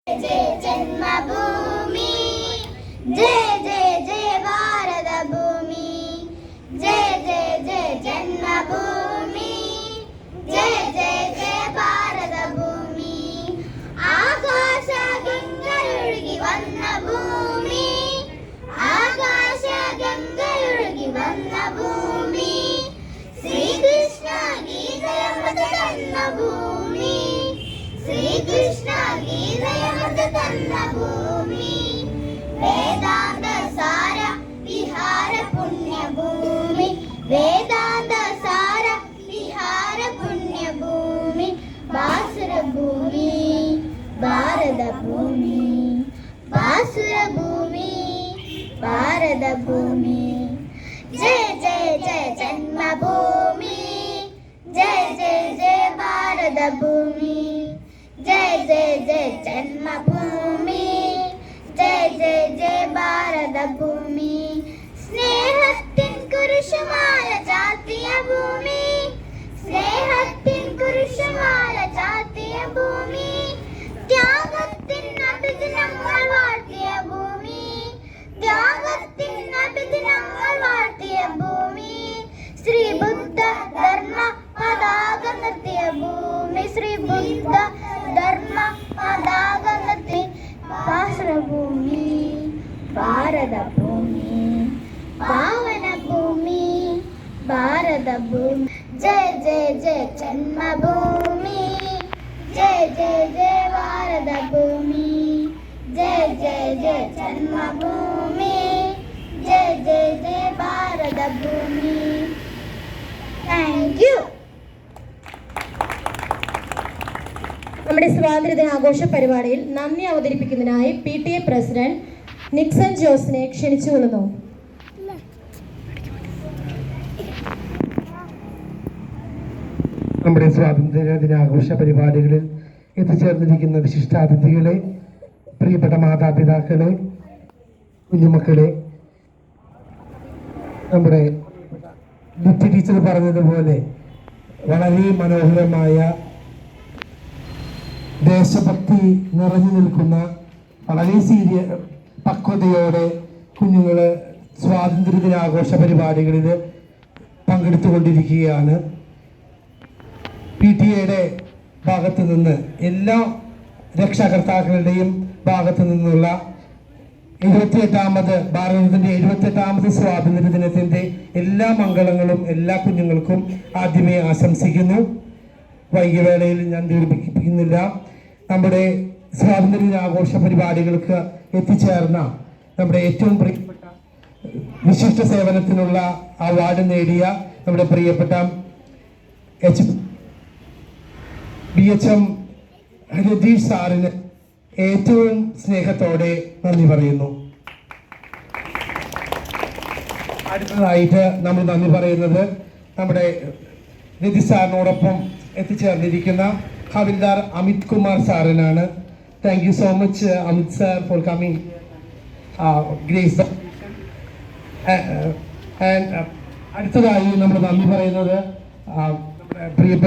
जय जन्मभूमि, जय जय जय भारत भूमि, जय जय जय जन्मभूमि, जय जय जय भारत भूमि. ആകാശ ഗംഗയൊഴുകി വന്ന ഭൂമി, ആകാശ ഗംഗയൊഴുകി വന്ന ഭൂമി, ശ്രീകൃഷ്ണ ഗീതയമൃത തന്ന ഭൂമി, ശ്രീകൃഷ്ണ ഗീതയമൃത തന്ന ഭൂമി, വേദാന്ത സാര വിഹാര പുണ്യഭൂമി, വേദാന്ത സാര വിഹാര പുണ്യഭൂമി, ബാസുരഭൂമി ഭാരത ഭൂമി, ബാസുരഭൂമി ഭാരത ഭൂമി. ജയ ജയ ജയ ജന്മഭൂമി, ജയ ജയ ജയ ഭാരത ഭൂമി, जय जय जय जन्मभूमि, जय जय जय भारत भूमि. സ്നേഹത്തിൻ കുരിശുമാല ചാർത്തിയ ഭൂമി, സ്നേഹത്തിൻ കുരിശുമാല ചാർത്തിയ ഭൂമി, ത്യാഗത്തിൻ അഭിദിനങ്ങൾ വാഴ്ത്തിയ ഭൂമി, ത്യാഗത്തിൻ അഭിദിനങ്ങൾ വാഴ്ത്തിയ ഭൂമി, ശ്രീ ബുദ്ധ ധർമ്മ പതാക നിർത്തിയ ഭൂമി, ശ്രീ ബുദ്ധ ധർമ്മ പതാകത്തിൽ ബാസുരഭൂമി ഭാരത ഭൂമി, പാവന ഭൂമി ഭാരത ഭൂമി. ജയ ജയ ജയ ജന്മഭൂമി, ജയ ജയ ജയ ഭാരത ഭൂമി, ജയ ജയ ജയ ജന്മഭൂമി, ജയ ജയ ജയ ഭാരത ഭൂമി. Thank you. നമ്മുടെ സ്വാതന്ത്ര്യദിനാഘോഷ പരിപാടിയിൽ നന്ദി അവതരിപ്പിക്കുന്നതിനായി PTA പ്രസിഡന്റ് നിക്സൺ ജോസിനെ ക്ഷണിച്ചുകൊള്ളുന്നു. നമ്മുടെ സ്വാതന്ത്ര്യദിനാഘോഷ പരിപാടികളിൽ എത്തിച്ചേർന്നിരിക്കുന്ന വിശിഷ്ടാതിഥികളെ, പ്രിയപ്പെട്ട മാതാപിതാക്കളെ, കുഞ്ഞുമക്കളെ, നമ്മുടെ ലിറ്റി ടീച്ചർ പറഞ്ഞതുപോലെ വളരെ മനോഹരമായ ദേശഭക്തി നിറഞ്ഞു നിൽക്കുന്ന വളരെ പക്വതയോടെ കുഞ്ഞുങ്ങൾ സ്വാതന്ത്ര്യദിനാഘോഷ പരിപാടികളിൽ പങ്കെടുത്തുകൊണ്ടിരിക്കുകയാണ്. PTA ഭാഗത്തു നിന്ന് എല്ലാ രക്ഷാകർത്താക്കളുടെയും ഭാഗത്തു നിന്നുള്ള 78ാമത് ഭാരതത്തിൻ്റെ 78ാമത് സ്വാതന്ത്ര്യ ദിനത്തിൻ്റെ എല്ലാ മംഗളങ്ങളും എല്ലാ കുഞ്ഞുങ്ങൾക്കും ആദ്യമേ ആശംസിക്കുന്നു. വൈകിവേളയിൽ ഞാൻ ദീർഘിപ്പിക്കുന്നില്ല. നമ്മുടെ സ്വാതന്ത്ര്യദിനാഘോഷ പരിപാടികൾക്ക് എത്തിച്ചേർന്ന നമ്മുടെ ഏറ്റവും പ്രിയപ്പെട്ട വിശിഷ്ട സേവനത്തിനുള്ള അവാർഡ് നേടിയ നമ്മുടെ പ്രിയപ്പെട്ട BHM രതീഷ് സാറിന് ഏറ്റവും സ്നേഹത്തോടെ നന്ദി പറയുന്നു. അടുത്തതായിട്ട് നമ്മൾ നന്ദി പറയുന്നത് നമ്മുടെ രതീഷ് സാറിനോടൊപ്പം എത്തിച്ചേർന്നിരിക്കുന്ന ഹവിൽദാർ അമിത് കുമാർ സാറിനാണ്. Thank you so much Amit sir for coming Grace. അടുത്തതായി നമ്മൾ നന്ദി പറയുന്നത് പ്രിയപ്പെട്ട